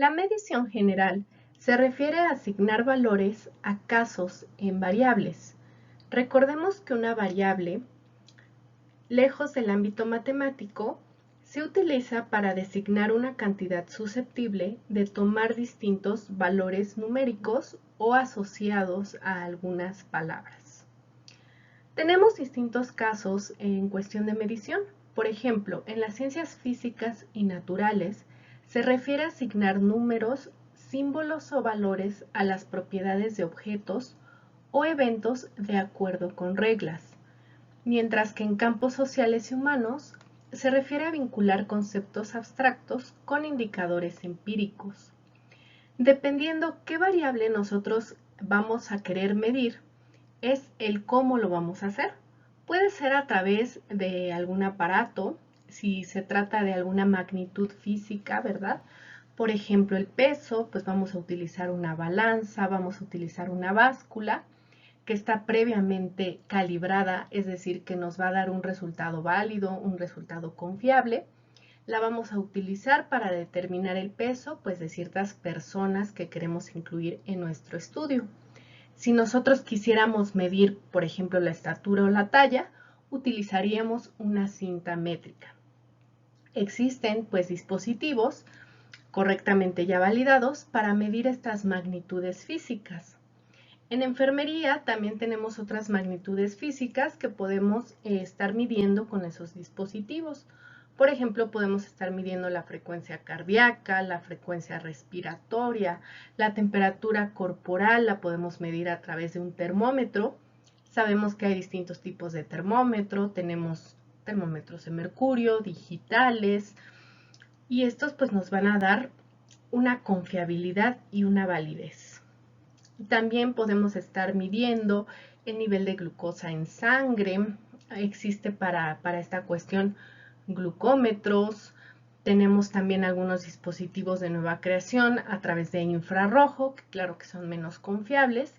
La medición general se refiere a asignar valores a casos en variables. Recordemos que una variable, lejos del ámbito matemático, se utiliza para designar una cantidad susceptible de tomar distintos valores numéricos o asociados a algunas palabras. Tenemos distintos casos en cuestión de medición. Por ejemplo, en las ciencias físicas y naturales se refiere a asignar números, símbolos o valores a las propiedades de objetos o eventos de acuerdo con reglas, mientras que en campos sociales y humanos se refiere a vincular conceptos abstractos con indicadores empíricos. Dependiendo qué variable nosotros vamos a querer medir, es el cómo lo vamos a hacer. Puede ser a través de algún aparato, si se trata de alguna magnitud física, ¿verdad? Por ejemplo, el peso, pues vamos a utilizar una balanza, vamos a utilizar una báscula que está previamente calibrada, es decir, que nos va a dar un resultado válido, un resultado confiable. La vamos a utilizar para determinar el peso, pues, de ciertas personas que queremos incluir en nuestro estudio. Si nosotros quisiéramos medir, por ejemplo, la estatura o la talla, utilizaríamos una cinta métrica. Existen, pues, dispositivos correctamente ya validados para medir estas magnitudes físicas. En enfermería también tenemos otras magnitudes físicas que podemos estar midiendo con esos dispositivos. Por ejemplo, podemos estar midiendo la frecuencia cardíaca, la frecuencia respiratoria, la temperatura corporal, la podemos medir a través de un termómetro. Sabemos que hay distintos tipos de termómetro, tenemos termómetros de mercurio, digitales, y estos pues nos van a dar una confiabilidad y una validez. También podemos estar midiendo el nivel de glucosa en sangre. Existe para esta cuestión glucómetros. Tenemos también algunos dispositivos de nueva creación a través de infrarrojo, que claro que son menos confiables.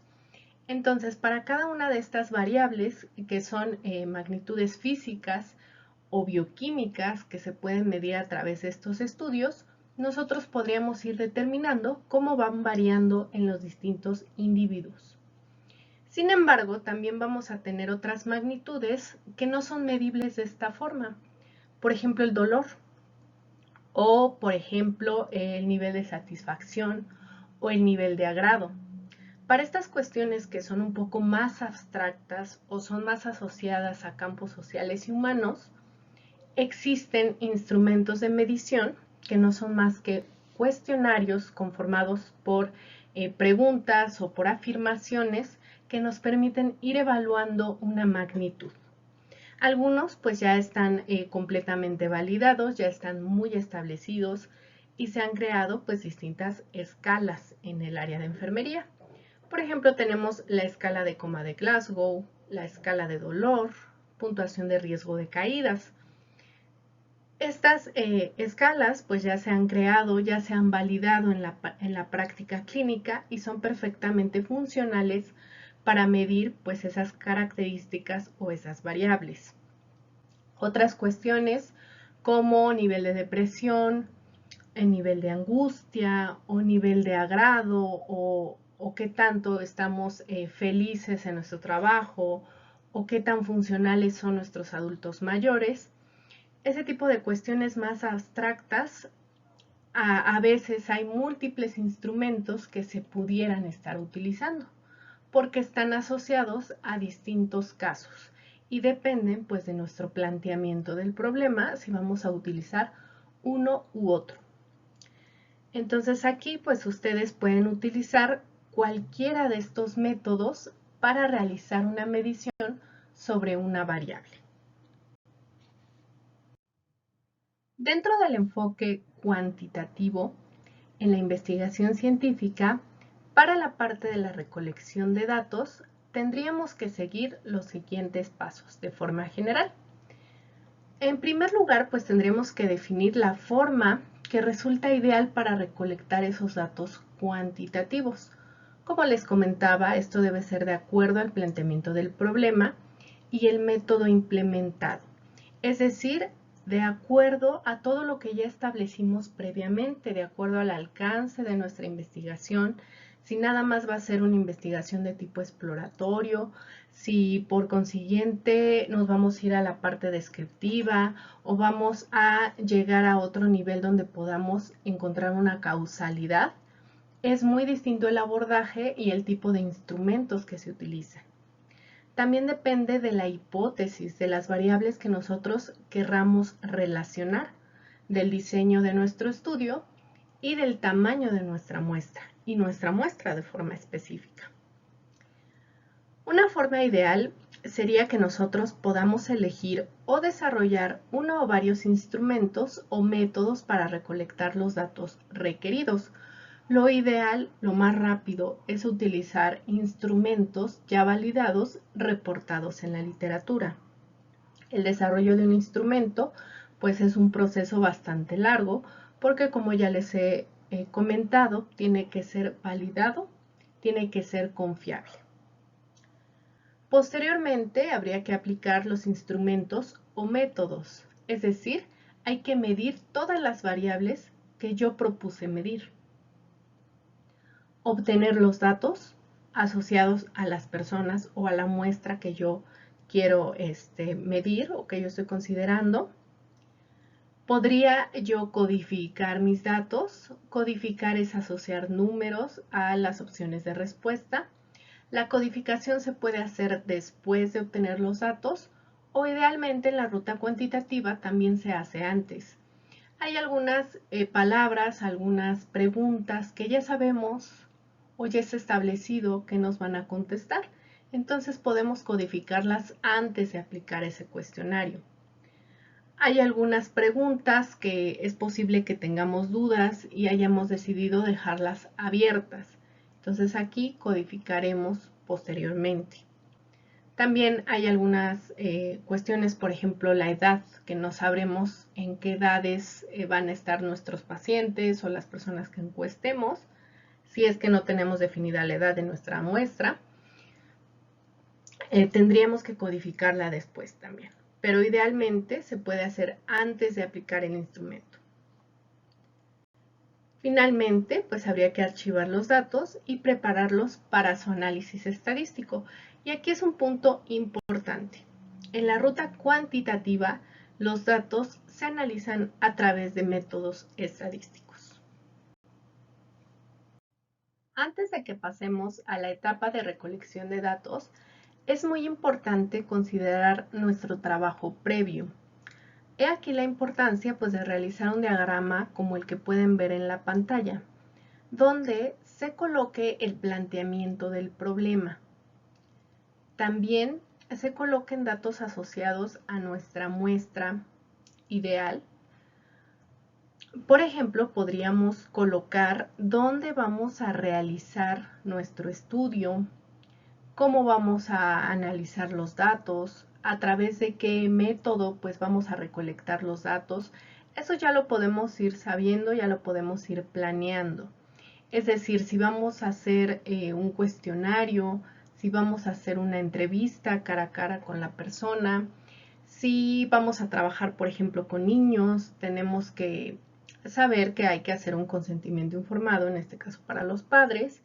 Entonces, para cada una de estas variables, que son magnitudes físicas o bioquímicas que se pueden medir a través de estos estudios, nosotros podríamos ir determinando cómo van variando en los distintos individuos. Sin embargo, también vamos a tener otras magnitudes que no son medibles de esta forma. Por ejemplo, el dolor, o por ejemplo, el nivel de satisfacción o el nivel de agrado. Para estas cuestiones que son un poco más abstractas o son más asociadas a campos sociales y humanos, existen instrumentos de medición que no son más que cuestionarios conformados por preguntas o por afirmaciones que nos permiten ir evaluando una magnitud. Algunos pues ya están completamente validados, ya están muy establecidos y se han creado pues distintas escalas en el área de enfermería. Por ejemplo, tenemos la escala de coma de Glasgow, la escala de dolor, puntuación de riesgo de caídas. Estas escalas pues ya se han creado, ya se han validado en la práctica clínica y son perfectamente funcionales para medir pues esas características o esas variables. Otras cuestiones como nivel de depresión, el nivel de angustia o nivel de agrado o qué tanto estamos felices en nuestro trabajo o qué tan funcionales son nuestros adultos mayores. Ese tipo de cuestiones más abstractas, a veces hay múltiples instrumentos que se pudieran estar utilizando porque están asociados a distintos casos y dependen pues de nuestro planteamiento del problema si vamos a utilizar uno u otro. Entonces aquí pues ustedes pueden utilizar cualquiera de estos métodos para realizar una medición sobre una variable. Dentro del enfoque cuantitativo en la investigación científica, para la parte de la recolección de datos, tendríamos que seguir los siguientes pasos de forma general. En primer lugar, pues tendríamos que definir la forma que resulta ideal para recolectar esos datos cuantitativos. Como les comentaba, esto debe ser de acuerdo al planteamiento del problema y el método implementado. Es decir, de acuerdo a todo lo que ya establecimos previamente, de acuerdo al alcance de nuestra investigación, si nada más va a ser una investigación de tipo exploratorio, si por consiguiente nos vamos a ir a la parte descriptiva o vamos a llegar a otro nivel donde podamos encontrar una causalidad. Es muy distinto el abordaje y el tipo de instrumentos que se utilizan. También depende de la hipótesis, de las variables que nosotros querramos relacionar, del diseño de nuestro estudio y del tamaño de nuestra muestra, y nuestra muestra de forma específica. Una forma ideal sería que nosotros podamos elegir o desarrollar uno o varios instrumentos o métodos para recolectar los datos requeridos. Lo ideal, lo más rápido, es utilizar instrumentos ya validados reportados en la literatura. El desarrollo de un instrumento pues es un proceso bastante largo porque, como ya les he comentado, tiene que ser validado, tiene que ser confiable. Posteriormente habría que aplicar los instrumentos o métodos, es decir, hay que medir todas las variables que yo propuse medir. Obtener los datos asociados a las personas o a la muestra que yo quiero medir o que yo estoy considerando. Podría yo codificar mis datos. Codificar es asociar números a las opciones de respuesta. La codificación se puede hacer después de obtener los datos o idealmente en la ruta cuantitativa también se hace antes. Hay algunas palabras, algunas preguntas que ya sabemos o ya es establecido que nos van a contestar. Entonces podemos codificarlas antes de aplicar ese cuestionario. Hay algunas preguntas que es posible que tengamos dudas y hayamos decidido dejarlas abiertas. Entonces aquí codificaremos posteriormente. También hay algunas cuestiones, por ejemplo, la edad, que no sabremos en qué edades van a estar nuestros pacientes o las personas que encuestemos, si es que no tenemos definida la edad de nuestra muestra. Tendríamos que codificarla después también, pero idealmente se puede hacer antes de aplicar el instrumento. Finalmente, pues habría que archivar los datos y prepararlos para su análisis estadístico. Y aquí es un punto importante. En la ruta cuantitativa, los datos se analizan a través de métodos estadísticos. Antes de que pasemos a la etapa de recolección de datos, es muy importante considerar nuestro trabajo previo. He aquí la importancia pues, de realizar un diagrama como el que pueden ver en la pantalla, donde se coloque el planteamiento del problema. También se coloquen datos asociados a nuestra muestra ideal. Por ejemplo, podríamos colocar dónde vamos a realizar nuestro estudio, cómo vamos a analizar los datos, a través de qué método pues vamos a recolectar los datos. Eso ya lo podemos ir sabiendo, ya lo podemos ir planeando. Es decir, si vamos a hacer un cuestionario, si vamos a hacer una entrevista cara a cara con la persona, si vamos a trabajar, por ejemplo, con niños, tenemos que saber que hay que hacer un consentimiento informado, en este caso para los padres.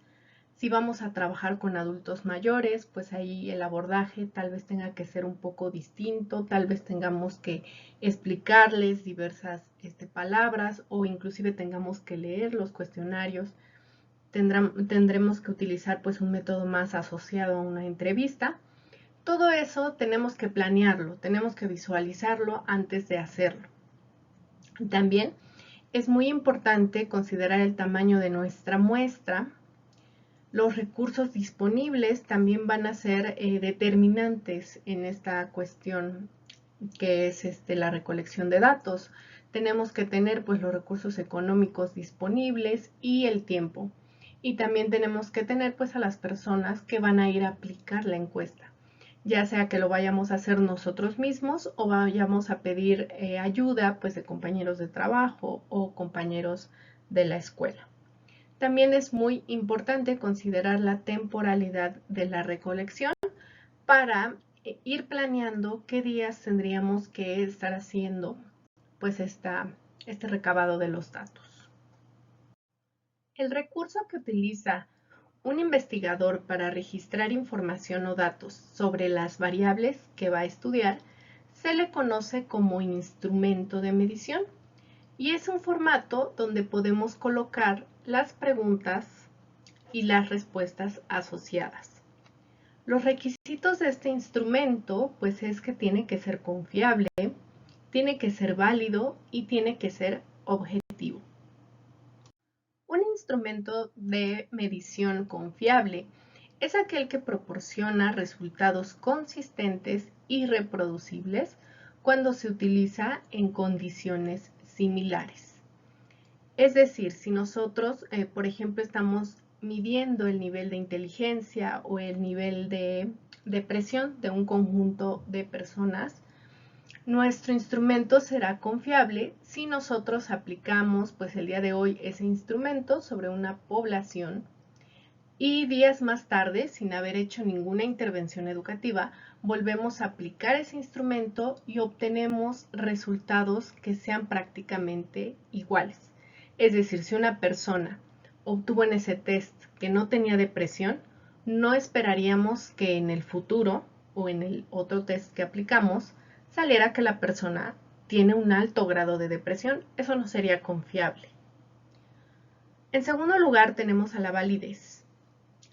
Si vamos a trabajar con adultos mayores, pues ahí el abordaje tal vez tenga que ser un poco distinto, tal vez tengamos que explicarles diversas palabras o inclusive tengamos que leer los cuestionarios. Tendremos que utilizar pues un método más asociado a una entrevista. Todo eso tenemos que planearlo, tenemos que visualizarlo antes de hacerlo. También es muy importante considerar el tamaño de nuestra muestra. Los recursos disponibles también van a ser determinantes en esta cuestión que es la recolección de datos. Tenemos que tener pues los recursos económicos disponibles y el tiempo. Y también tenemos que tener pues a las personas que van a ir a aplicar la encuesta, ya sea que lo vayamos a hacer nosotros mismos o vayamos a pedir ayuda pues de compañeros de trabajo o compañeros de la escuela. También es muy importante considerar la temporalidad de la recolección para ir planeando qué días tendríamos que estar haciendo pues este recabado de los datos. El recurso que utiliza un investigador para registrar información o datos sobre las variables que va a estudiar se le conoce como instrumento de medición y es un formato donde podemos colocar las preguntas y las respuestas asociadas. Los requisitos de este instrumento pues es que tiene que ser confiable, tiene que ser válido y tiene que ser objetivo. Un instrumento de medición confiable es aquel que proporciona resultados consistentes y reproducibles cuando se utiliza en condiciones similares. Es decir, si nosotros, por ejemplo, estamos midiendo el nivel de inteligencia o el nivel de presión de un conjunto de personas, nuestro instrumento será confiable si nosotros aplicamos, pues el día de hoy, ese instrumento sobre una población y días más tarde, sin haber hecho ninguna intervención educativa, volvemos a aplicar ese instrumento y obtenemos resultados que sean prácticamente iguales. Es decir, si una persona obtuvo en ese test que no tenía depresión, no esperaríamos que en el futuro o en el otro test que aplicamos saliera que la persona tiene un alto grado de depresión. Eso no sería confiable. En segundo lugar tenemos a la validez.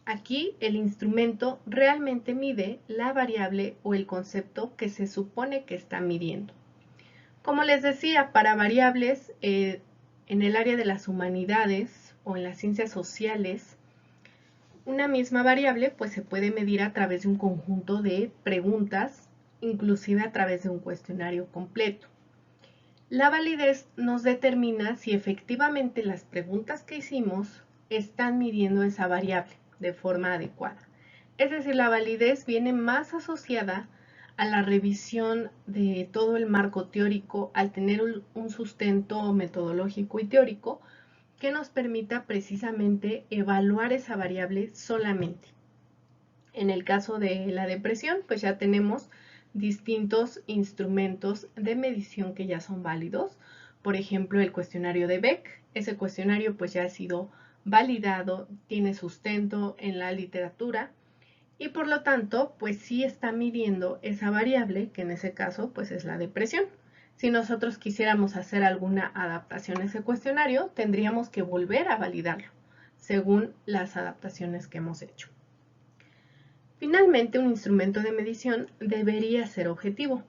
Aquí el instrumento realmente mide la variable o el concepto que se supone que está midiendo. Como les decía, para variables en el área de las humanidades o en las ciencias sociales, una misma variable pues se puede medir a través de un conjunto de preguntas, inclusive a través de un cuestionario completo. La validez nos determina si efectivamente las preguntas que hicimos están midiendo esa variable de forma adecuada. Es decir, la validez viene más asociada a la revisión de todo el marco teórico al tener un sustento metodológico y teórico que nos permita precisamente evaluar esa variable solamente. En el caso de la depresión, pues ya tenemos distintos instrumentos de medición que ya son válidos. Por ejemplo, el cuestionario de Beck. Ese cuestionario pues ya ha sido validado, tiene sustento en la literatura y por lo tanto pues sí está midiendo esa variable que en ese caso pues es la depresión. Si nosotros quisiéramos hacer alguna adaptación a ese cuestionario, tendríamos que volver a validarlo según las adaptaciones que hemos hecho. Finalmente, un instrumento de medición debería ser objetivo,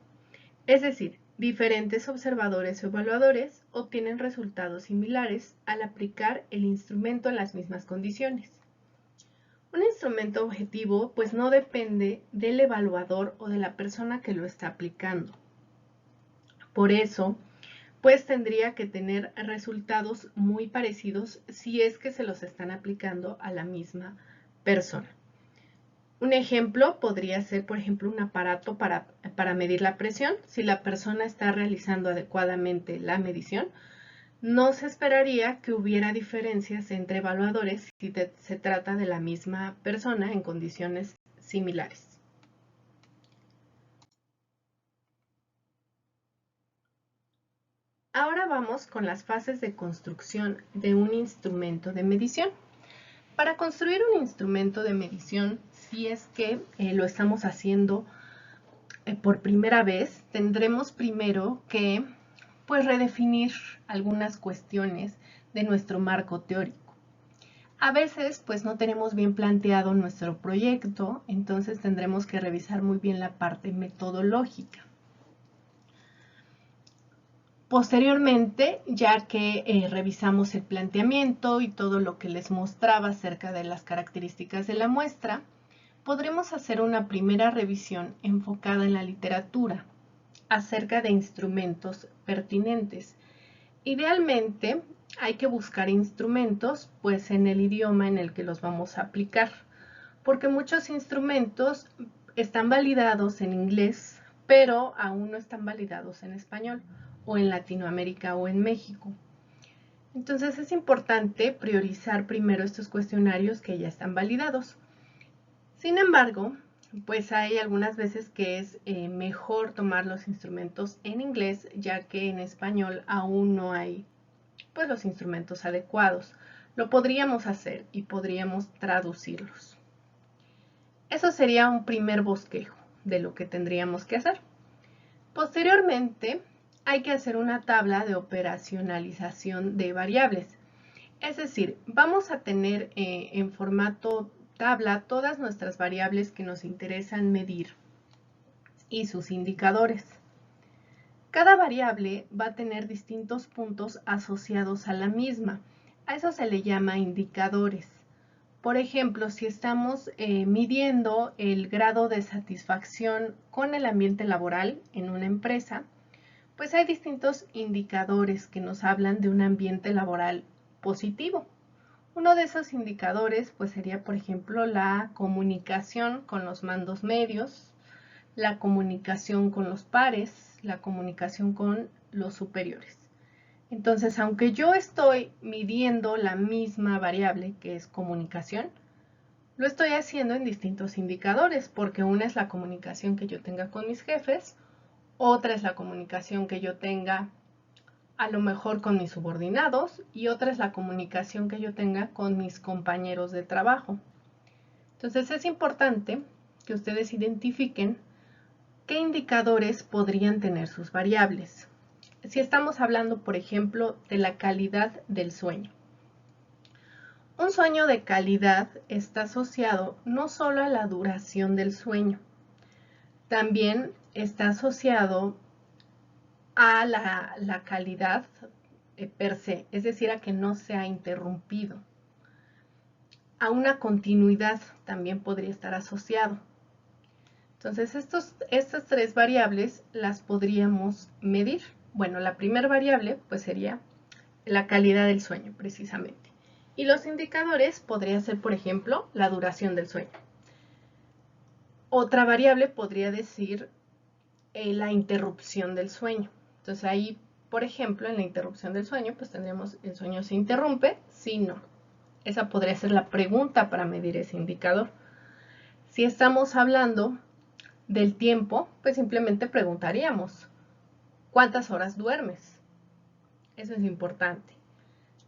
es decir, diferentes observadores o evaluadores obtienen resultados similares al aplicar el instrumento en las mismas condiciones. Un instrumento objetivo pues no depende del evaluador o de la persona que lo está aplicando. Por eso, pues tendría que tener resultados muy parecidos si es que se los están aplicando a la misma persona. Un ejemplo podría ser, por ejemplo, un aparato para medir la presión. Si la persona está realizando adecuadamente la medición, no se esperaría que hubiera diferencias entre evaluadores si se trata de la misma persona en condiciones similares. Ahora vamos con las fases de construcción de un instrumento de medición. Para construir un instrumento de medición, si es que lo estamos haciendo por primera vez, tendremos primero que pues redefinir algunas cuestiones de nuestro marco teórico. A veces pues no tenemos bien planteado nuestro proyecto, entonces tendremos que revisar muy bien la parte metodológica. Posteriormente, ya que revisamos el planteamiento y todo lo que les mostraba acerca de las características de la muestra, podremos hacer una primera revisión enfocada en la literatura acerca de instrumentos pertinentes. Idealmente, hay que buscar instrumentos pues en el idioma en el que los vamos a aplicar, porque muchos instrumentos están validados en inglés, pero aún no están validados en español, o en Latinoamérica o en México. Entonces es importante priorizar primero estos cuestionarios que ya están validados. Sin embargo, pues hay algunas veces que es mejor tomar los instrumentos en inglés, ya que en español aún no hay pues los instrumentos adecuados. Lo podríamos hacer y podríamos traducirlos. Eso sería un primer bosquejo de lo que tendríamos que hacer. Posteriormente, hay que hacer una tabla de operacionalización de variables. Es decir, vamos a tener en formato tabla todas nuestras variables que nos interesan medir y sus indicadores. Cada variable va a tener distintos puntos asociados a la misma. A eso se le llama indicadores. Por ejemplo, si estamos midiendo el grado de satisfacción con el ambiente laboral en una empresa, pues hay distintos indicadores que nos hablan de un ambiente laboral positivo. Uno de esos indicadores pues sería, por ejemplo, la comunicación con los mandos medios, la comunicación con los pares, la comunicación con los superiores. Entonces, aunque yo estoy midiendo la misma variable que es comunicación, lo estoy haciendo en distintos indicadores, porque una es la comunicación que yo tenga con mis jefes, otra es la comunicación que yo tenga a lo mejor con mis subordinados y otra es la comunicación que yo tenga con mis compañeros de trabajo. Entonces es importante que ustedes identifiquen qué indicadores podrían tener sus variables. Si estamos hablando, por ejemplo, de la calidad del sueño. Un sueño de calidad está asociado no solo a la duración del sueño, también está asociado a la calidad per se, es decir, a que no sea interrumpido. A una continuidad también podría estar asociado. Entonces, estas tres variables las podríamos medir. Bueno, la primera variable pues sería la calidad del sueño, precisamente. Y los indicadores podría ser, por ejemplo, la duración del sueño. Otra variable podría decir la interrupción del sueño. Entonces ahí, por ejemplo, en la interrupción del sueño, pues tendríamos el sueño se interrumpe, sí, no. Esa podría ser la pregunta para medir ese indicador. Si estamos hablando del tiempo, pues simplemente preguntaríamos, ¿cuántas horas duermes? Eso es importante.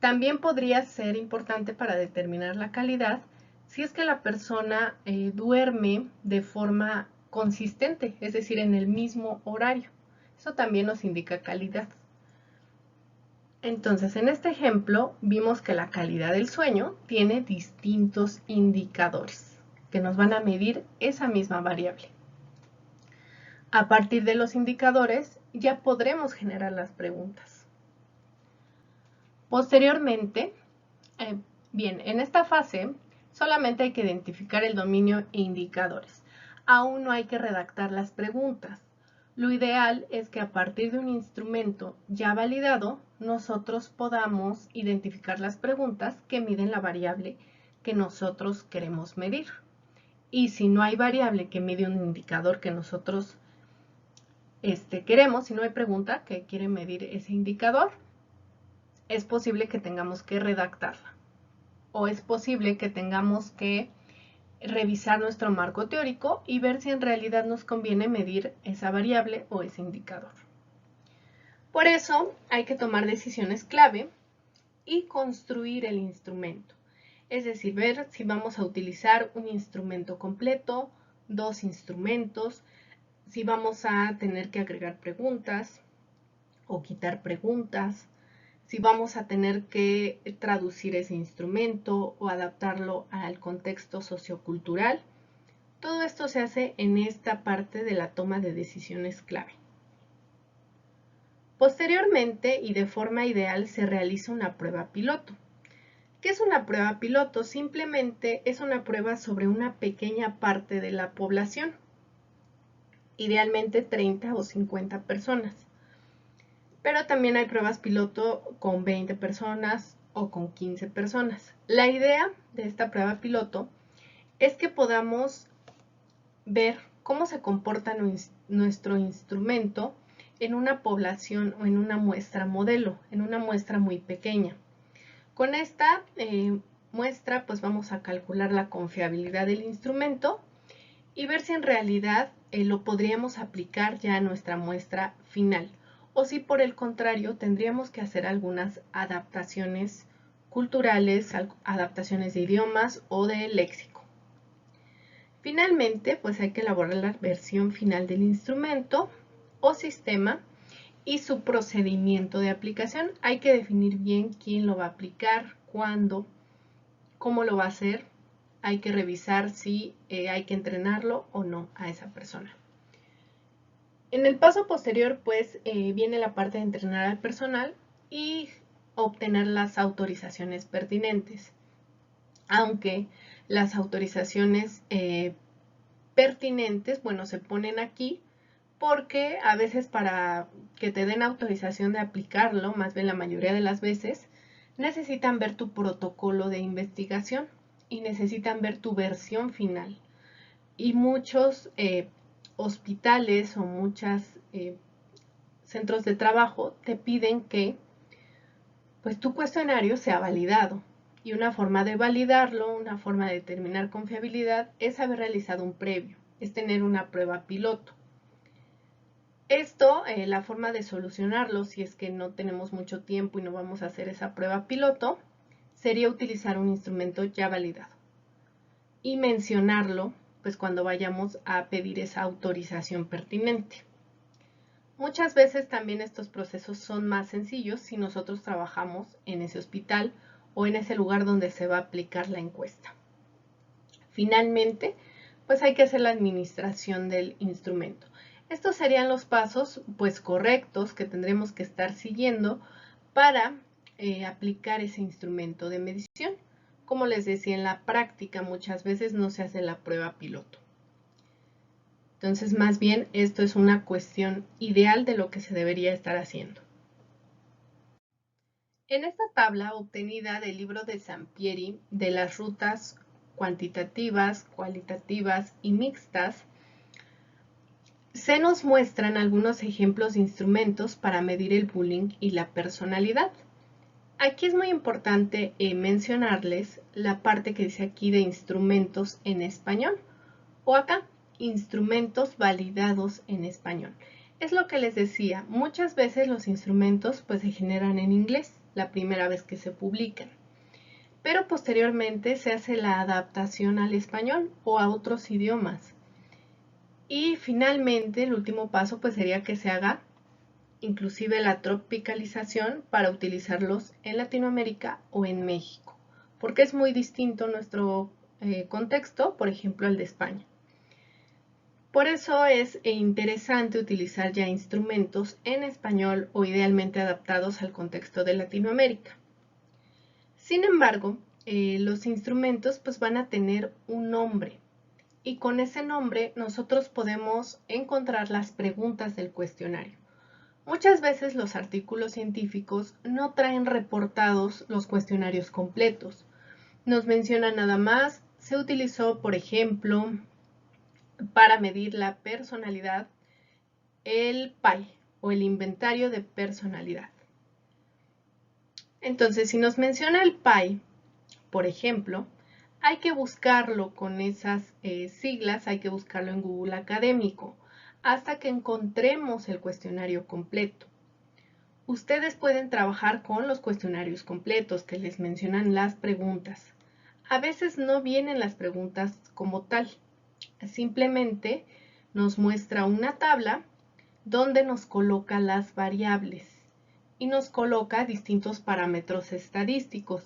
También podría ser importante para determinar la calidad si es que la persona duerme de forma consistente, es decir, en el mismo horario. Eso también nos indica calidad. Entonces, en este ejemplo, vimos que la calidad del sueño tiene distintos indicadores que nos van a medir esa misma variable. A partir de los indicadores, ya podremos generar las preguntas. Posteriormente, bien, en esta fase solamente hay que identificar el dominio e indicadores. Aún no hay que redactar las preguntas. Lo ideal es que a partir de un instrumento ya validado, nosotros podamos identificar las preguntas que miden la variable que nosotros queremos medir. Y si no hay variable que mide un indicador que nosotros queremos, si no hay pregunta que quiere medir ese indicador, es posible que tengamos que redactarla. O es posible que tengamos que revisar nuestro marco teórico y ver si en realidad nos conviene medir esa variable o ese indicador. Por eso hay que tomar decisiones clave y construir el instrumento. Es decir, ver si vamos a utilizar un instrumento completo, dos instrumentos, si vamos a tener que agregar preguntas o quitar preguntas, si vamos a tener que traducir ese instrumento o adaptarlo al contexto sociocultural. Todo esto se hace en esta parte de la toma de decisiones clave. Posteriormente y de forma ideal se realiza una prueba piloto. ¿Qué es una prueba piloto? Simplemente es una prueba sobre una pequeña parte de la población, idealmente 30 o 50 personas. Pero también hay pruebas piloto con 20 personas o con 15 personas. La idea de esta prueba piloto es que podamos ver cómo se comporta nuestro instrumento en una población o en una muestra modelo, en una muestra muy pequeña. Con esta muestra pues vamos a calcular la confiabilidad del instrumento y ver si en realidad lo podríamos aplicar ya a nuestra muestra final, o si por el contrario tendríamos que hacer algunas adaptaciones culturales, adaptaciones de idiomas o de léxico. Finalmente, pues hay que elaborar la versión final del instrumento o sistema y su procedimiento de aplicación. Hay que definir bien quién lo va a aplicar, cuándo, cómo lo va a hacer. Hay que revisar si hay que entrenarlo o no a esa persona. En el paso posterior, pues, viene la parte de entrenar al personal y obtener las autorizaciones pertinentes. Aunque las autorizaciones pertinentes, bueno, se ponen aquí porque a veces para que te den autorización de aplicarlo, más bien la mayoría de las veces, necesitan ver tu protocolo de investigación y necesitan ver tu versión final. Y muchos hospitales o muchos centros de trabajo te piden que pues tu cuestionario sea validado. Y una forma de validarlo, una forma de determinar confiabilidad es haber realizado un previo, es tener una prueba piloto. Esto, la forma de solucionarlo, si es que no tenemos mucho tiempo y no vamos a hacer esa prueba piloto, sería utilizar un instrumento ya validado y mencionarlo pues cuando vayamos a pedir esa autorización pertinente. Muchas veces también estos procesos son más sencillos si nosotros trabajamos en ese hospital o en ese lugar donde se va a aplicar la encuesta. Finalmente, pues hay que hacer la administración del instrumento. Estos serían los pasos pues correctos que tendremos que estar siguiendo para aplicar ese instrumento de medición. Como les decía, en la práctica muchas veces no se hace la prueba piloto. Entonces, más bien, esto es una cuestión ideal de lo que se debería estar haciendo. En esta tabla obtenida del libro de Sampieri de las rutas cuantitativas, cualitativas y mixtas, se nos muestran algunos ejemplos de instrumentos para medir el bullying y la personalidad. Aquí es muy importante mencionarles la parte que dice aquí de instrumentos en español, o acá, instrumentos validados en español. Es lo que les decía, muchas veces los instrumentos pues se generan en inglés, la primera vez que se publican, pero posteriormente se hace la adaptación al español o a otros idiomas. Y finalmente el último paso pues sería que se haga inclusive la tropicalización para utilizarlos en Latinoamérica o en México, porque es muy distinto nuestro contexto, por ejemplo, al de España. Por eso es interesante utilizar ya instrumentos en español o idealmente adaptados al contexto de Latinoamérica. Sin embargo, los instrumentos pues van a tener un nombre y con ese nombre nosotros podemos encontrar las preguntas del cuestionario. Muchas veces los artículos científicos no traen reportados los cuestionarios completos. Nos mencionan nada más, se utilizó, por ejemplo, para medir la personalidad, el PAI o el inventario de personalidad. Entonces, si nos menciona el PAI, por ejemplo, hay que buscarlo con esas siglas, hay que buscarlo en Google Académico, hasta que encontremos el cuestionario completo. Ustedes pueden trabajar con los cuestionarios completos que les mencionan las preguntas. A veces no vienen las preguntas como tal, simplemente nos muestra una tabla donde nos coloca las variables y nos coloca distintos parámetros estadísticos.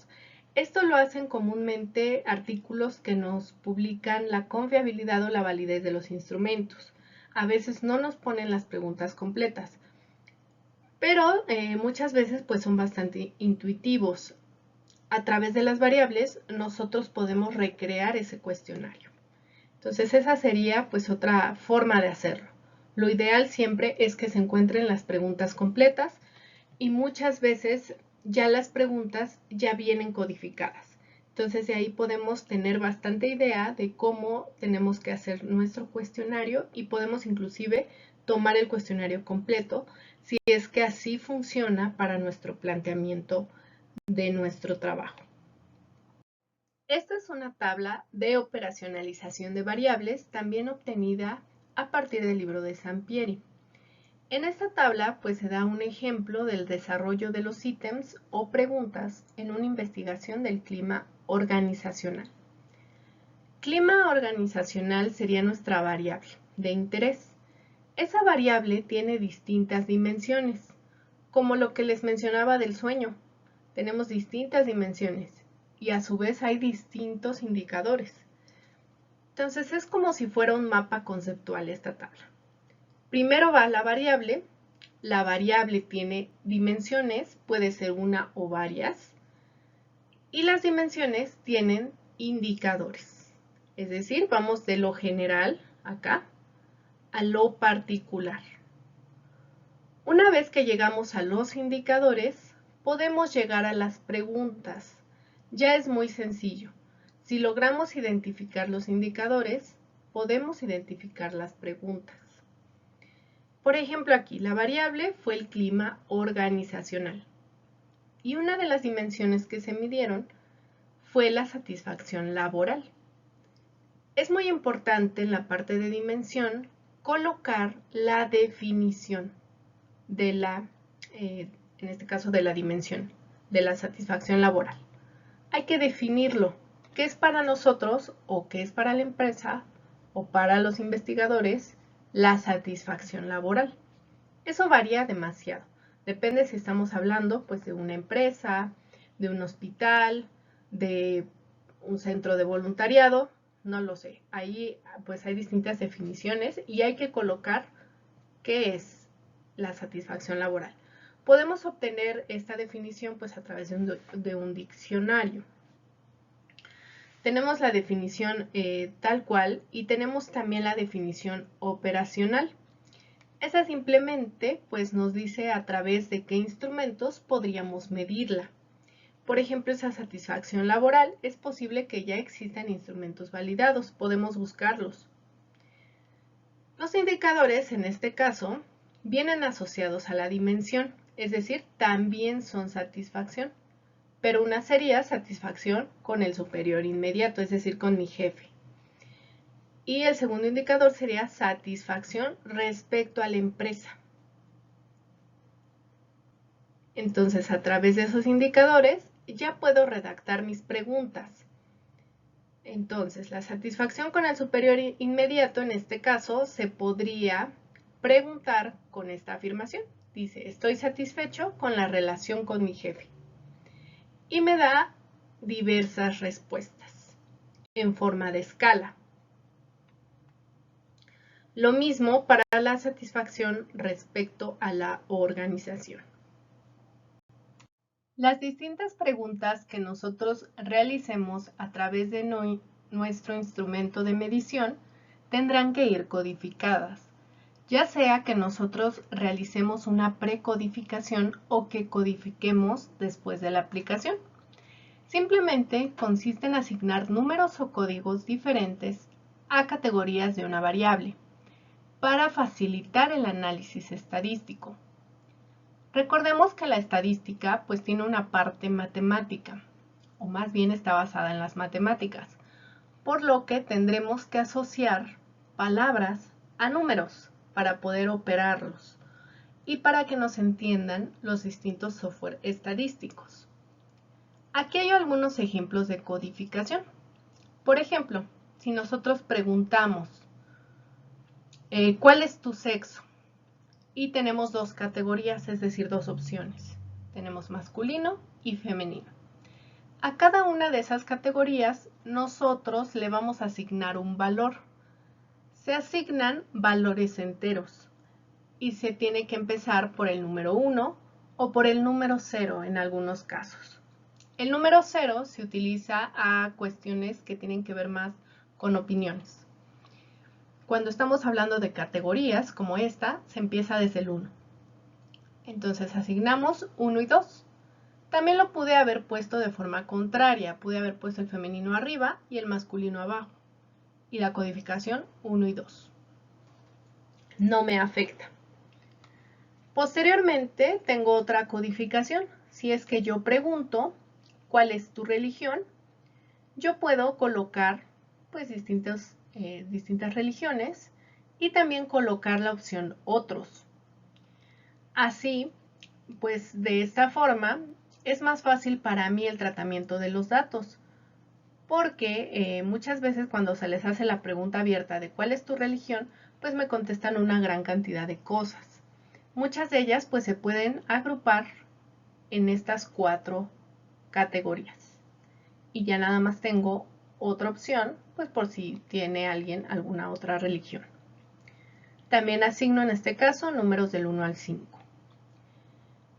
Esto lo hacen comúnmente artículos que nos publican la confiabilidad o la validez de los instrumentos. A veces no nos ponen las preguntas completas, pero muchas veces pues son bastante intuitivos. A través de las variables nosotros podemos recrear ese cuestionario. Entonces esa sería pues otra forma de hacerlo. Lo ideal siempre es que se encuentren las preguntas completas y muchas veces ya las preguntas ya vienen codificadas. Entonces de ahí podemos tener bastante idea de cómo tenemos que hacer nuestro cuestionario y podemos inclusive tomar el cuestionario completo si es que así funciona para nuestro planteamiento de nuestro trabajo. Esta es una tabla de operacionalización de variables, también obtenida a partir del libro de Sampieri. En esta tabla pues se da un ejemplo del desarrollo de los ítems o preguntas en una investigación del clima organizacional. Clima organizacional sería nuestra variable de interés. Esa variable tiene distintas dimensiones, como lo que les mencionaba del sueño. Tenemos distintas dimensiones y a su vez hay distintos indicadores. Entonces es como si fuera un mapa conceptual esta tabla. Primero va la variable tiene dimensiones, puede ser una o varias, y las dimensiones tienen indicadores. Es decir, vamos de lo general, acá, a lo particular. Una vez que llegamos a los indicadores, podemos llegar a las preguntas. Ya es muy sencillo. Si logramos identificar los indicadores, podemos identificar las preguntas. Por ejemplo, aquí la variable fue el clima organizacional. Y una de las dimensiones que se midieron fue la satisfacción laboral. Es muy importante en la parte de dimensión colocar la definición de en este caso de la dimensión, de la satisfacción laboral. Hay que definirlo, qué es para nosotros o qué es para la empresa o para los investigadores la satisfacción laboral. Eso varía demasiado. Depende si estamos hablando pues de una empresa, de un hospital, de un centro de voluntariado, no lo sé. Ahí pues hay distintas definiciones y hay que colocar qué es la satisfacción laboral. Podemos obtener esta definición pues a través de un diccionario. Tenemos la definición tal cual y tenemos también la definición operacional. Esa simplemente pues nos dice a través de qué instrumentos podríamos medirla. Por ejemplo, esa satisfacción laboral es posible que ya existan instrumentos validados, podemos buscarlos. Los indicadores, en este caso, vienen asociados a la dimensión, es decir, también son satisfacción, pero una sería satisfacción con el superior inmediato, es decir, con mi jefe. Y el segundo indicador sería satisfacción respecto a la empresa. Entonces, a través de esos indicadores, ya puedo redactar mis preguntas. Entonces, la satisfacción con el superior inmediato, en este caso, se podría preguntar con esta afirmación. Dice, estoy satisfecho con la relación con mi jefe. Y me da diversas respuestas en forma de escala. Lo mismo para la satisfacción respecto a la organización. Las distintas preguntas que nosotros realicemos a través de nuestro instrumento de medición tendrán que ir codificadas, ya sea que nosotros realicemos una precodificación o que codifiquemos después de la aplicación. Simplemente consiste en asignar números o códigos diferentes a categorías de una variable para facilitar el análisis estadístico. Recordemos que la estadística pues tiene una parte matemática, o más bien está basada en las matemáticas, por lo que tendremos que asociar palabras a números para poder operarlos y para que nos entiendan los distintos software estadísticos. Aquí hay algunos ejemplos de codificación. Por ejemplo, si nosotros preguntamos ¿cuál es tu sexo? Y tenemos dos categorías, es decir, dos opciones. Tenemos masculino y femenino. A cada una de esas categorías nosotros le vamos a asignar un valor. Se asignan valores enteros y se tiene que empezar por el número 1 o por el número 0 en algunos casos. El número 0 se utiliza a cuestiones que tienen que ver más con opiniones. Cuando estamos hablando de categorías como esta, se empieza desde el 1. Entonces asignamos 1 y 2. También lo pude haber puesto de forma contraria. Pude haber puesto el femenino arriba y el masculino abajo. Y la codificación 1 y 2. No me afecta. Posteriormente tengo otra codificación. Si es que yo pregunto, ¿cuál es tu religión? yo puedo colocar pues distintas religiones y también colocar la opción otros. Así, pues de esta forma es más fácil para mí el tratamiento de los datos, porque muchas veces cuando se les hace la pregunta abierta de cuál es tu religión, pues me contestan una gran cantidad de cosas. Muchas de ellas pues se pueden agrupar en estas 4 categorías. Y ya nada más tengo otra opción, pues por si tiene alguien alguna otra religión. También asigno en este caso números del 1 al 5.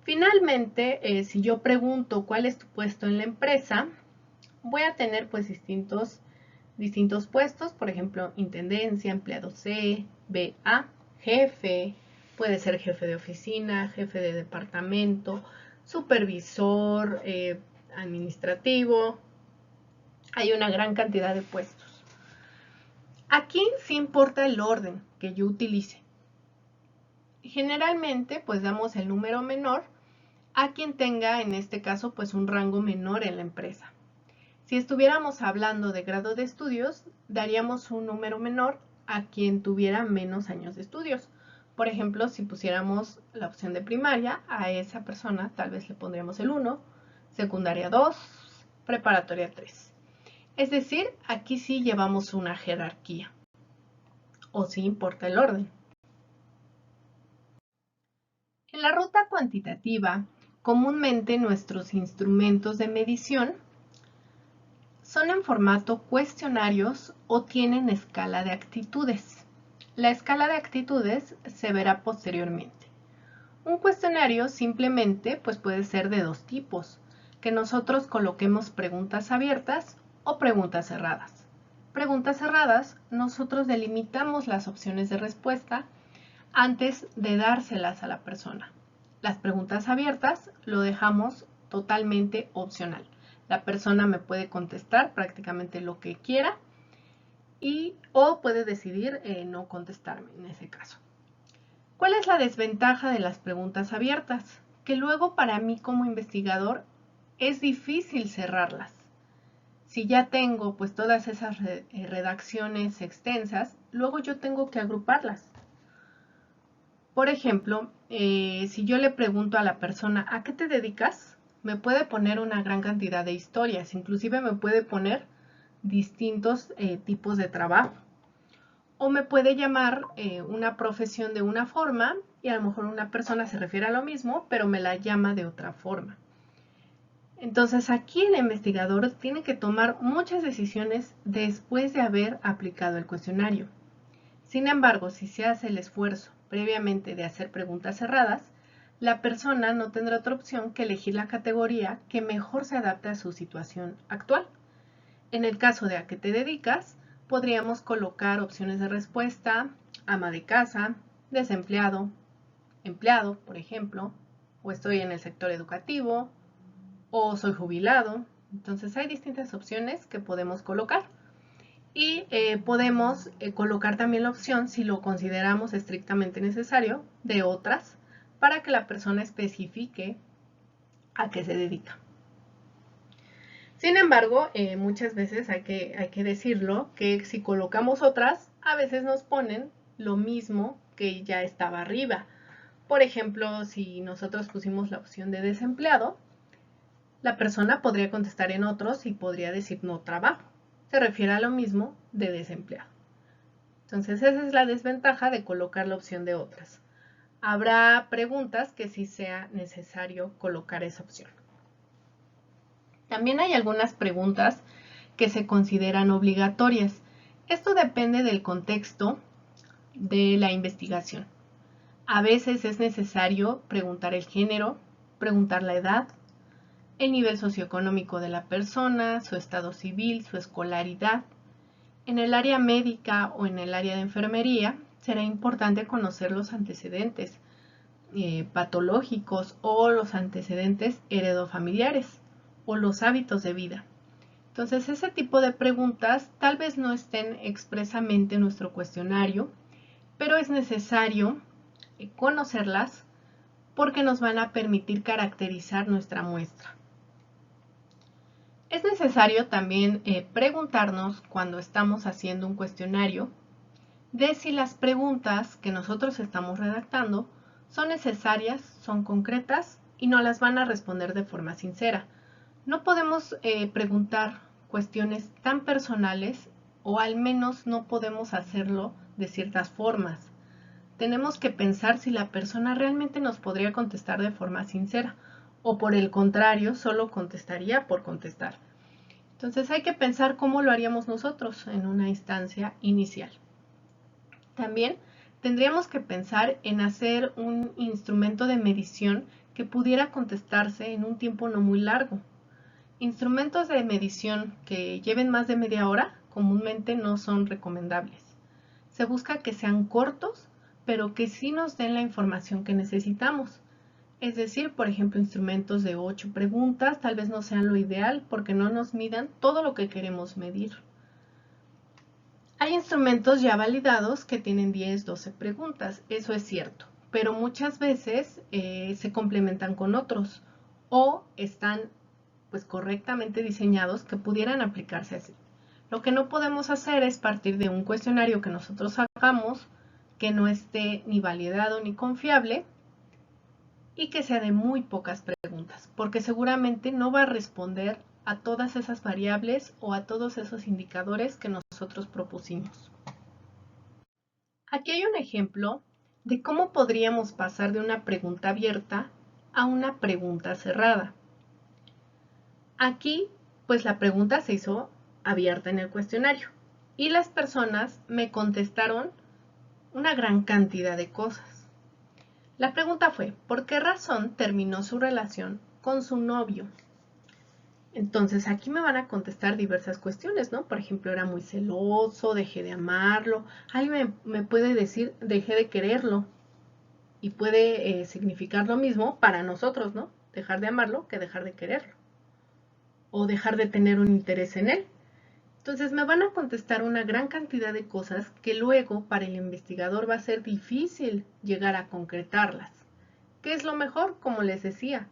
Finalmente, si yo pregunto cuál es tu puesto en la empresa, voy a tener pues distintos puestos, por ejemplo, intendencia, empleado C, B, A, jefe, puede ser jefe de oficina, jefe de departamento, supervisor, administrativo. Hay una gran cantidad de puestos. Aquí sí importa el orden que yo utilice. Generalmente, pues damos el número menor a quien tenga, en este caso, pues un rango menor en la empresa. Si estuviéramos hablando de grado de estudios, daríamos un número menor a quien tuviera menos años de estudios. Por ejemplo, si pusiéramos la opción de primaria, a esa persona tal vez le pondríamos el 1, secundaria 2, preparatoria 3. Es decir, aquí sí llevamos una jerarquía, o sí importa el orden. En la ruta cuantitativa, comúnmente nuestros instrumentos de medición son en formato cuestionarios o tienen escala de actitudes. La escala de actitudes se verá posteriormente. Un cuestionario simplemente pues puede ser de 2 tipos, que nosotros coloquemos preguntas abiertas o preguntas cerradas. Preguntas cerradas, nosotros delimitamos las opciones de respuesta antes de dárselas a la persona. Las preguntas abiertas lo dejamos totalmente opcional. La persona me puede contestar prácticamente lo que quiera o puede decidir no contestarme en ese caso. ¿Cuál es la desventaja de las preguntas abiertas? Que luego para mí como investigador es difícil cerrarlas. Si ya tengo pues todas esas redacciones extensas, luego yo tengo que agruparlas. Por ejemplo, si yo le pregunto a la persona, ¿a qué te dedicas? Me puede poner una gran cantidad de historias, inclusive me puede poner distintos tipos de trabajo. O me puede llamar una profesión de una forma y a lo mejor una persona se refiere a lo mismo, pero me la llama de otra forma. Entonces aquí el investigador tiene que tomar muchas decisiones después de haber aplicado el cuestionario. Sin embargo, si se hace el esfuerzo previamente de hacer preguntas cerradas, la persona no tendrá otra opción que elegir la categoría que mejor se adapte a su situación actual. En el caso de a qué te dedicas, podríamos colocar opciones de respuesta: ama de casa, desempleado, empleado, por ejemplo, o estoy en el sector educativo, o soy jubilado. Entonces hay distintas opciones que podemos colocar. Y podemos colocar también la opción, si lo consideramos estrictamente necesario, de otras, para que la persona especifique a qué se dedica. Sin embargo, muchas veces hay que decirlo, que si colocamos otras, a veces nos ponen lo mismo que ya estaba arriba. Por ejemplo, si nosotros pusimos la opción de desempleado, la persona podría contestar en otros y podría decir no trabajo. Se refiere a lo mismo de desempleado. Entonces esa es la desventaja de colocar la opción de otras. Habrá preguntas que sí sea necesario colocar esa opción. También hay algunas preguntas que se consideran obligatorias. Esto depende del contexto de la investigación. A veces es necesario preguntar el género, preguntar la edad, el nivel socioeconómico de la persona, su estado civil, su escolaridad. En el área médica o en el área de enfermería será importante conocer los antecedentes patológicos o los antecedentes heredofamiliares o los hábitos de vida. Entonces, ese tipo de preguntas tal vez no estén expresamente en nuestro cuestionario, pero es necesario conocerlas porque nos van a permitir caracterizar nuestra muestra. Es necesario también preguntarnos cuando estamos haciendo un cuestionario de si las preguntas que nosotros estamos redactando son necesarias, son concretas y no las van a responder de forma sincera. No podemos preguntar cuestiones tan personales o al menos no podemos hacerlo de ciertas formas. Tenemos que pensar si la persona realmente nos podría contestar de forma sincera o por el contrario solo contestaría por contestar. Entonces hay que pensar cómo lo haríamos nosotros en una instancia inicial. También tendríamos que pensar en hacer un instrumento de medición que pudiera contestarse en un tiempo no muy largo. Instrumentos de medición que lleven más de media hora comúnmente no son recomendables. Se busca que sean cortos, pero que sí nos den la información que necesitamos. Es decir, por ejemplo, instrumentos de 8 preguntas tal vez no sean lo ideal porque no nos midan todo lo que queremos medir. Hay instrumentos ya validados que tienen 10, 12 preguntas, eso es cierto, pero muchas veces se complementan con otros o están pues correctamente diseñados que pudieran aplicarse así. Lo que no podemos hacer es partir de un cuestionario que nosotros hagamos que no esté ni validado ni confiable y que sea de muy pocas preguntas, porque seguramente no va a responder a todas esas variables o a todos esos indicadores que nosotros propusimos. Aquí hay un ejemplo de cómo podríamos pasar de una pregunta abierta a una pregunta cerrada. Aquí, pues la pregunta se hizo abierta en el cuestionario y las personas me contestaron una gran cantidad de cosas. La pregunta fue, ¿por qué razón terminó su relación con su novio? Entonces aquí me van a contestar diversas cuestiones, ¿no? Por ejemplo, era muy celoso, dejé de amarlo. Alguien me puede decir, dejé de quererlo. Y puede significar lo mismo para nosotros, ¿no? Dejar de amarlo que dejar de quererlo. O dejar de tener un interés en él. Entonces me van a contestar una gran cantidad de cosas que luego para el investigador va a ser difícil llegar a concretarlas. ¿Qué es lo mejor? Como les decía,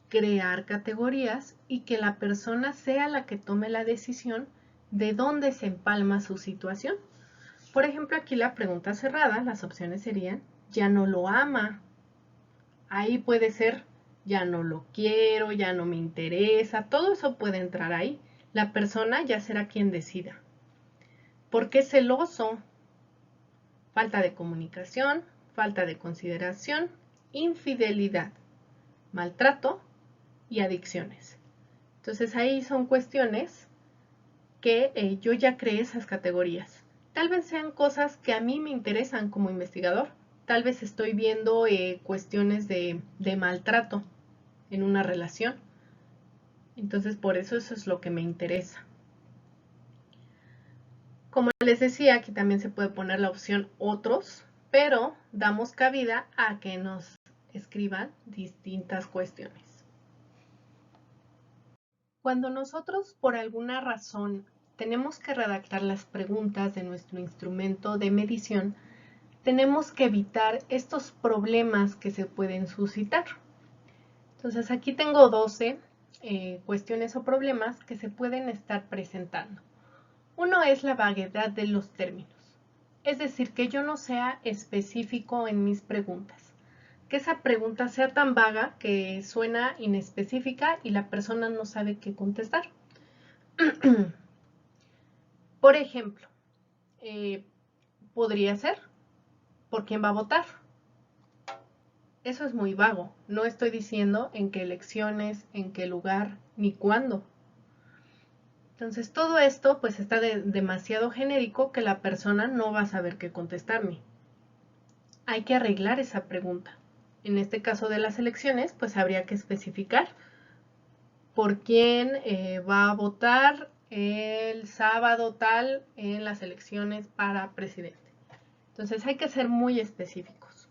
crear categorías y que la persona sea la que tome la decisión de dónde se empalma su situación. Por ejemplo, aquí la pregunta cerrada, las opciones serían, ya no lo ama. Ahí puede ser, ya no lo quiero, ya no me interesa, todo eso puede entrar ahí. La persona ya será quien decida. ¿Por qué celoso? Falta de comunicación, falta de consideración, infidelidad, maltrato y adicciones. Entonces ahí son cuestiones que yo ya creé esas categorías. Tal vez sean cosas que a mí me interesan como investigador. Tal vez estoy viendo cuestiones de maltrato en una relación. Entonces por eso es lo que me interesa. Como les decía, aquí también se puede poner la opción otros, pero damos cabida a que nos escriban distintas cuestiones. Cuando nosotros por alguna razón tenemos que redactar las preguntas de nuestro instrumento de medición, tenemos que evitar estos problemas que se pueden suscitar. Entonces aquí tengo 12 cuestiones o problemas que se pueden estar presentando. Uno es la vaguedad de los términos, es decir, que yo no sea específico en mis preguntas, que esa pregunta sea tan vaga que suena inespecífica y la persona no sabe qué contestar. Por ejemplo, podría ser, ¿por quién va a votar? Eso es muy vago, no estoy diciendo en qué elecciones, en qué lugar, ni cuándo. Entonces todo esto pues está demasiado genérico que la persona no va a saber qué contestarme. Hay que arreglar esa pregunta. En este caso de las elecciones pues habría que especificar por quién va a votar el sábado tal en las elecciones para presidente. Entonces hay que ser muy específicos.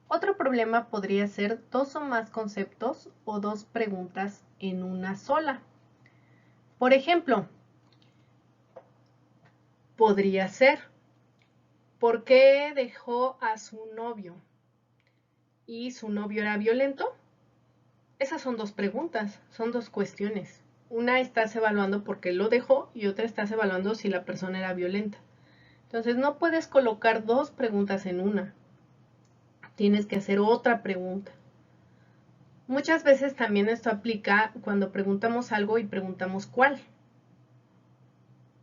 Otro problema podría ser 2 o más conceptos o 2 preguntas en una sola. Por ejemplo, podría ser, ¿por qué dejó a su novio? ¿Y su novio era violento? Esas son 2 preguntas, son 2 cuestiones. una estás evaluando porque lo dejó y otra estás evaluando si la persona era violenta. Entonces no puedes colocar dos preguntas en una. Tienes que hacer otra pregunta. Muchas veces también esto aplica cuando preguntamos algo y preguntamos cuál.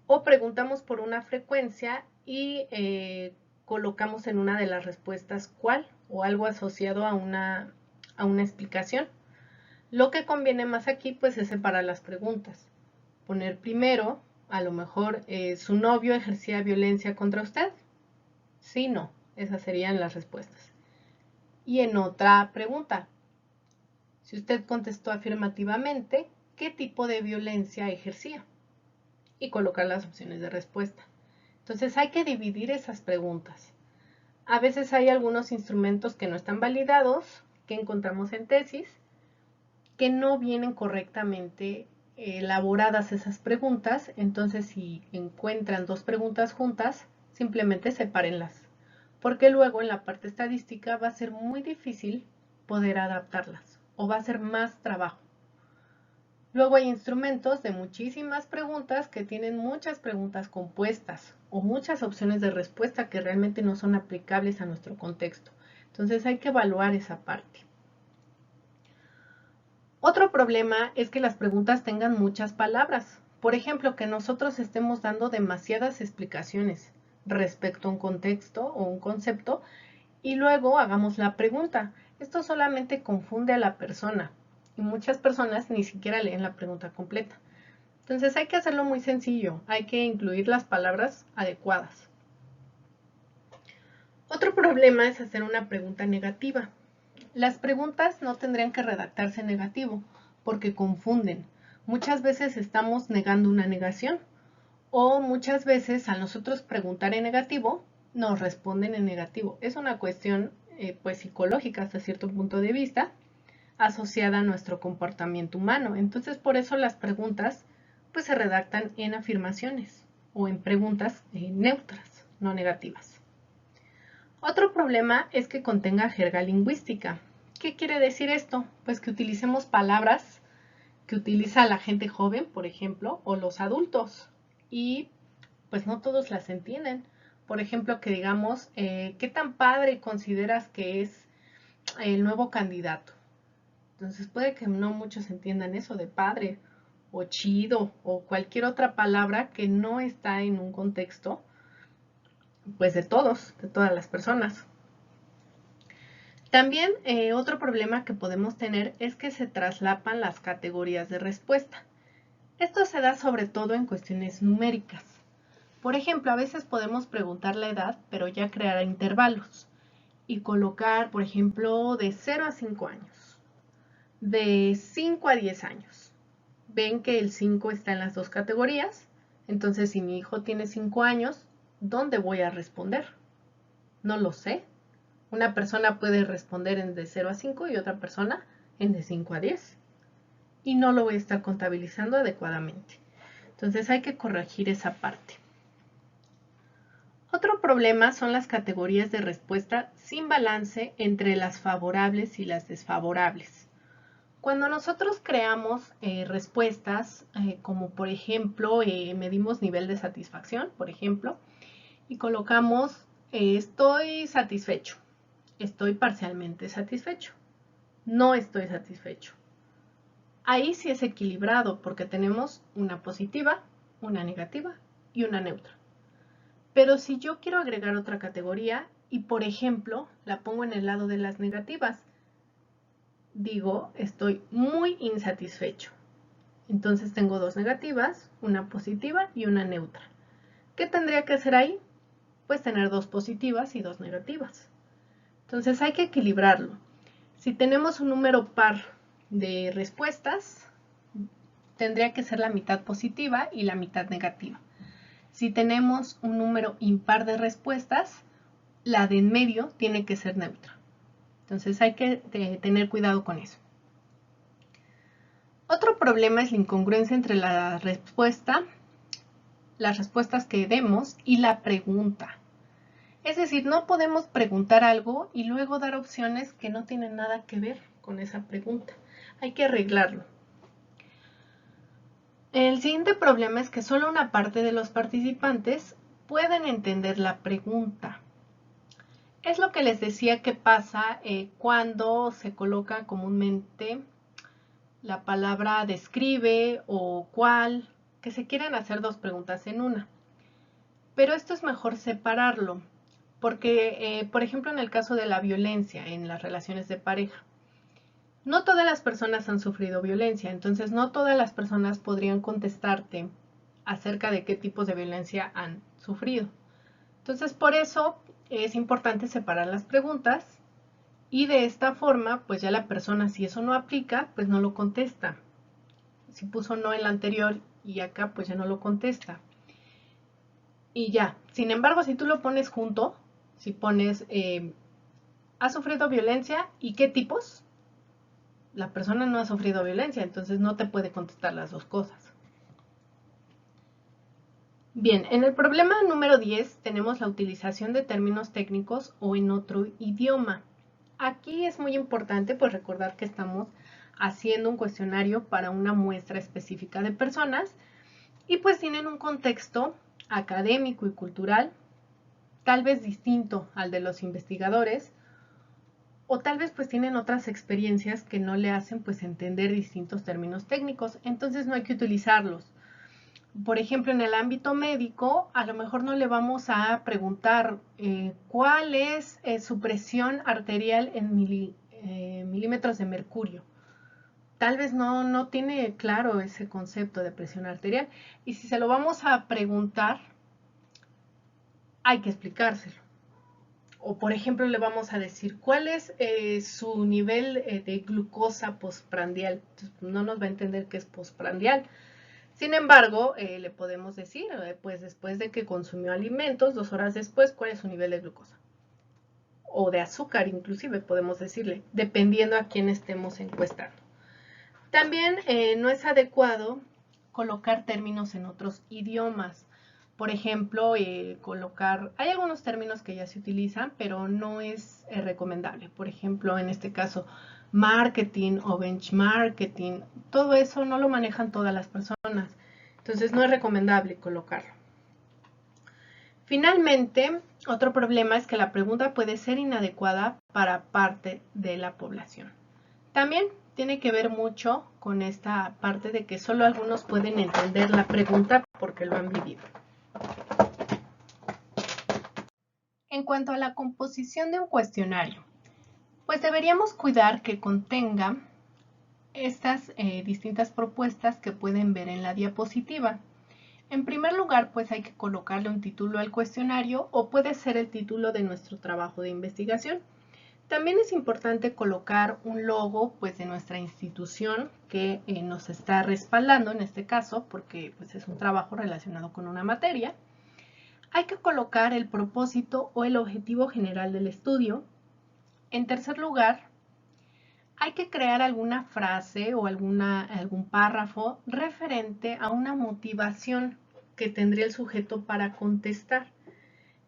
O preguntamos por una frecuencia y colocamos en una de las respuestas cuál o algo asociado a una explicación. Lo que conviene más aquí pues es separar las preguntas. Poner primero, a lo mejor, ¿su novio ejercía violencia contra usted? Sí, no. Esas serían las respuestas. Y en otra pregunta, si usted contestó afirmativamente, ¿qué tipo de violencia ejercía? Y colocar las opciones de respuesta. Entonces hay que dividir esas preguntas. A veces hay algunos instrumentos que no están validados, que encontramos en tesis, que no vienen correctamente elaboradas esas preguntas. Entonces si encuentran dos preguntas juntas, simplemente sepárenlas, porque luego en la parte estadística va a ser muy difícil poder adaptarlas o va a ser más trabajo. Luego hay instrumentos de muchísimas preguntas que tienen muchas preguntas compuestas o muchas opciones de respuesta que realmente no son aplicables a nuestro contexto. Entonces hay que evaluar esa parte. Otro problema es que las preguntas tengan muchas palabras. Por ejemplo, que nosotros estemos dando demasiadas explicaciones respecto a un contexto o un concepto y luego hagamos la pregunta. Esto solamente confunde a la persona y muchas personas ni siquiera leen la pregunta completa. Entonces hay que hacerlo muy sencillo, hay que incluir las palabras adecuadas. Otro problema es hacer una pregunta negativa. Las preguntas no tendrían que redactarse en negativo porque confunden. Muchas veces estamos negando una negación o muchas veces al nosotros preguntar en negativo nos responden en negativo. Es una cuestión pues psicológica hasta cierto punto de vista asociada a nuestro comportamiento humano. Entonces por eso las preguntas pues se redactan en afirmaciones o en preguntas neutras, no negativas. Otro problema es que contenga jerga lingüística. ¿Qué quiere decir esto? Pues que utilicemos palabras que utiliza la gente joven, por ejemplo, o los adultos. Y pues no todos las entienden. Por ejemplo, que digamos, ¿qué tan padre consideras que es el nuevo candidato? Entonces puede que no muchos entiendan eso de padre o chido o cualquier otra palabra que no está en un contexto pues de todos, de todas las personas. También otro problema que podemos tener es que se traslapan las categorías de respuesta. Esto se da sobre todo en cuestiones numéricas. Por ejemplo, a veces podemos preguntar la edad, pero ya crear intervalos y colocar, por ejemplo, de 0 a 5 años, de 5 a 10 años. Ven que el 5 está en las dos categorías, entonces si mi hijo tiene 5 años, ¿dónde voy a responder? No lo sé. Una persona puede responder en de 0 a 5 y otra persona en de 5 a 10. Y no lo voy a estar contabilizando adecuadamente. Entonces hay que corregir esa parte. Otro problema son las categorías de respuesta sin balance entre las favorables y las desfavorables. Cuando nosotros creamos respuestas, como por ejemplo, medimos nivel de satisfacción, por ejemplo, y colocamos estoy satisfecho, estoy parcialmente satisfecho, no estoy satisfecho. Ahí sí es equilibrado porque tenemos una positiva, una negativa y una neutra. Pero si yo quiero agregar otra categoría y por ejemplo la pongo en el lado de las negativas, digo estoy muy insatisfecho. Entonces tengo dos negativas, una positiva y una neutra. ¿Qué tendría que hacer ahí? Pues tener dos positivas y dos negativas. Entonces hay que equilibrarlo. Si tenemos un número par de respuestas, tendría que ser la mitad positiva y la mitad negativa. Si tenemos un número impar de respuestas, la de en medio tiene que ser neutra. Entonces hay que tener cuidado con eso. Otro problema es la incongruencia entre la respuesta, las respuestas que demos y la pregunta. Es decir, no podemos preguntar algo y luego dar opciones que no tienen nada que ver con esa pregunta. Hay que arreglarlo. El siguiente problema es que solo una parte de los participantes pueden entender la pregunta. Es lo que les decía que pasa cuando se coloca comúnmente la palabra describe o cuál, que se quieren hacer dos preguntas en una. Pero esto es mejor separarlo, porque, por ejemplo, en el caso de la violencia en las relaciones de pareja, no todas las personas han sufrido violencia, entonces no todas las personas podrían contestarte acerca de qué tipos de violencia han sufrido. Entonces, por eso es importante separar las preguntas y de esta forma, pues ya la persona, si eso no aplica, pues no lo contesta. Si puso no en la anterior y acá, pues ya no lo contesta. Y ya, sin embargo, si tú lo pones junto, si pones, ¿ha sufrido violencia y qué tipos? La persona no ha sufrido violencia, entonces no te puede contestar las dos cosas. Bien, en el problema número 10 tenemos la utilización de términos técnicos o en otro idioma. Aquí es muy importante pues recordar que estamos haciendo un cuestionario para una muestra específica de personas y pues tienen un contexto académico y cultural tal vez distinto al de los investigadores o tal vez pues tienen otras experiencias que no le hacen pues entender distintos términos técnicos, entonces no hay que utilizarlos. Por ejemplo, en el ámbito médico, a lo mejor no le vamos a preguntar cuál es su presión arterial en milímetros de mercurio. Tal vez no tiene claro ese concepto de presión arterial. Y si se lo vamos a preguntar, hay que explicárselo. O por ejemplo le vamos a decir cuál es su nivel de glucosa postprandial. Entonces, no nos va a entender qué es postprandial. Sin embargo, le podemos decir, pues después de que consumió alimentos, 2 horas después, cuál es su nivel de glucosa. O de azúcar inclusive podemos decirle, dependiendo a quién estemos encuestando. También no es adecuado colocar términos en otros idiomas. Por ejemplo, hay algunos términos que ya se utilizan, pero no es recomendable. Por ejemplo, en este caso, marketing o benchmarking, todo eso no lo manejan todas las personas. Entonces no es recomendable colocarlo. Finalmente, otro problema es que la pregunta puede ser inadecuada para parte de la población. También tiene que ver mucho con esta parte de que solo algunos pueden entender la pregunta porque lo han vivido. En cuanto a la composición de un cuestionario, pues deberíamos cuidar que contenga estas distintas propuestas que pueden ver en la diapositiva. En primer lugar, pues hay que colocarle un título al cuestionario o puede ser el título de nuestro trabajo de investigación. También es importante colocar un logo pues, de nuestra institución que nos está respaldando en este caso porque pues, es un trabajo relacionado con una materia. Hay que colocar el propósito o el objetivo general del estudio. En tercer lugar, hay que crear alguna frase o algún párrafo referente a una motivación que tendría el sujeto para contestar.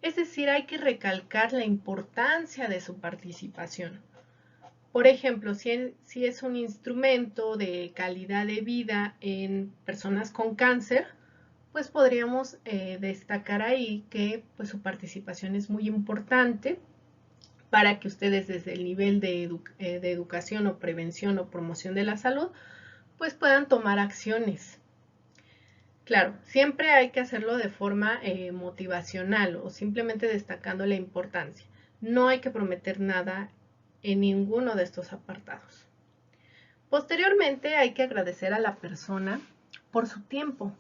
Es decir, hay que recalcar la importancia de su participación. Por ejemplo, si es un instrumento de calidad de vida en personas con cáncer, pues podríamos destacar ahí que pues, su participación es muy importante para que ustedes desde el nivel de educación o prevención o promoción de la salud, pues puedan tomar acciones. Claro, siempre hay que hacerlo de forma motivacional o simplemente destacando la importancia. No hay que prometer nada en ninguno de estos apartados. Posteriormente hay que agradecer a la persona por su tiempo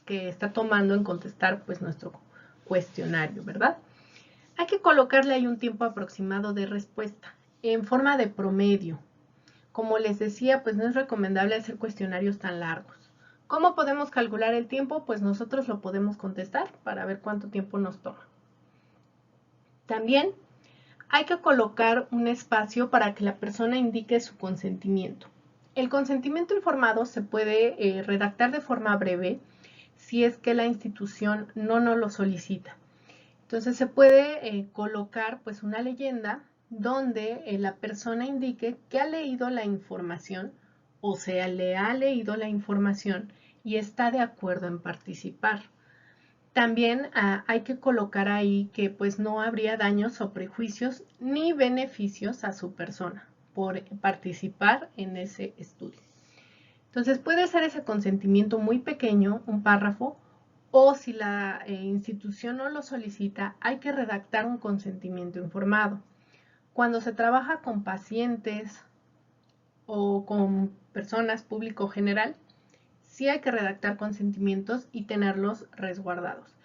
que está tomando en contestar pues nuestro cuestionario, ¿verdad? Hay que colocarle ahí un tiempo aproximado de respuesta en forma de promedio. Como les decía, pues no es recomendable hacer cuestionarios tan largos. ¿Cómo podemos calcular el tiempo? Pues nosotros lo podemos contestar para ver cuánto tiempo nos toma. También hay que colocar un espacio para que la persona indique su consentimiento. El consentimiento informado se puede redactar de forma breve si es que la institución no nos lo solicita. Entonces se puede colocar pues una leyenda donde la persona indique que ha leído la información o sea, le ha leído la información y está de acuerdo en participar. También hay que colocar ahí que pues no habría daños o prejuicios ni beneficios a su persona por participar en ese estudio. Entonces puede ser ese consentimiento muy pequeño, un párrafo, o si la institución no lo solicita, hay que redactar un consentimiento informado. Cuando se trabaja con pacientes o con personas, público general, sí hay que redactar consentimientos y tenerlos resguardados.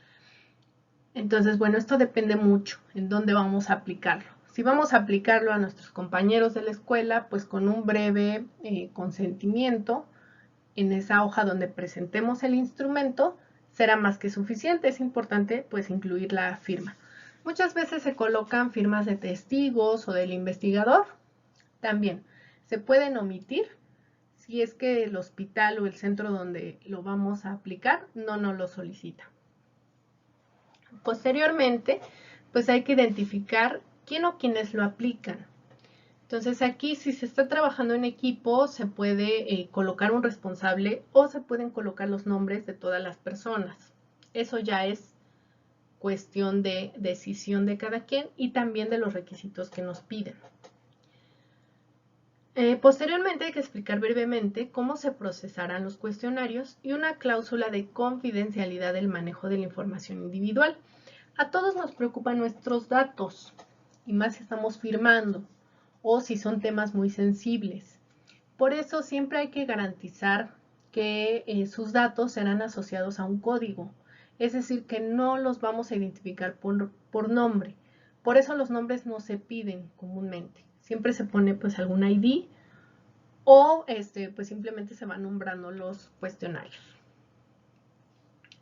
Entonces, bueno, esto depende mucho en dónde vamos a aplicarlo. Si vamos a aplicarlo a nuestros compañeros de la escuela, pues con un breve consentimiento en esa hoja donde presentemos el instrumento, será más que suficiente. Es importante pues incluir la firma. Muchas veces se colocan firmas de testigos o del investigador. También se pueden omitir si es que el hospital o el centro donde lo vamos a aplicar no nos lo solicita. Posteriormente, pues hay que identificar quién o quiénes lo aplican. Entonces aquí, si se está trabajando en equipo, se puede colocar un responsable o se pueden colocar los nombres de todas las personas. Eso ya es cuestión de decisión de cada quien y también de los requisitos que nos piden. Posteriormente hay que explicar brevemente cómo se procesarán los cuestionarios y una cláusula de confidencialidad del manejo de la información individual. A todos nos preocupan nuestros datos, y más si estamos firmando o si son temas muy sensibles. Por eso siempre hay que garantizar que sus datos serán asociados a un código, es decir, que no los vamos a identificar por nombre. Por eso los nombres no se piden comúnmente. Siempre se pone pues algún ID o pues simplemente se van nombrando los cuestionarios.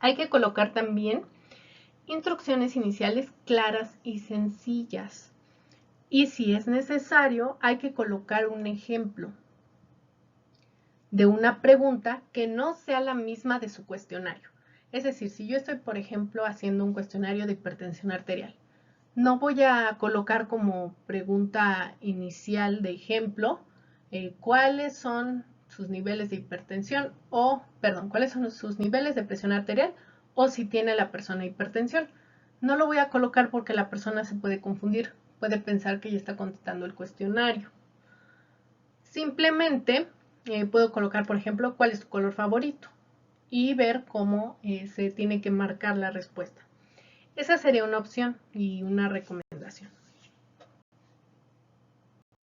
Hay que colocar también instrucciones iniciales claras y sencillas. Y si es necesario, hay que colocar un ejemplo de una pregunta que no sea la misma de su cuestionario. Es decir, si yo estoy, por ejemplo, haciendo un cuestionario de hipertensión arterial, no voy a colocar como pregunta inicial de ejemplo cuáles son sus niveles de hipertensión o, perdón, cuáles son sus niveles de presión arterial o si tiene la persona hipertensión. No lo voy a colocar porque la persona se puede confundir, puede pensar que ya está contestando el cuestionario. Simplemente puedo colocar, por ejemplo, cuál es tu color favorito y ver cómo se tiene que marcar la respuesta. Esa sería una opción y una recomendación.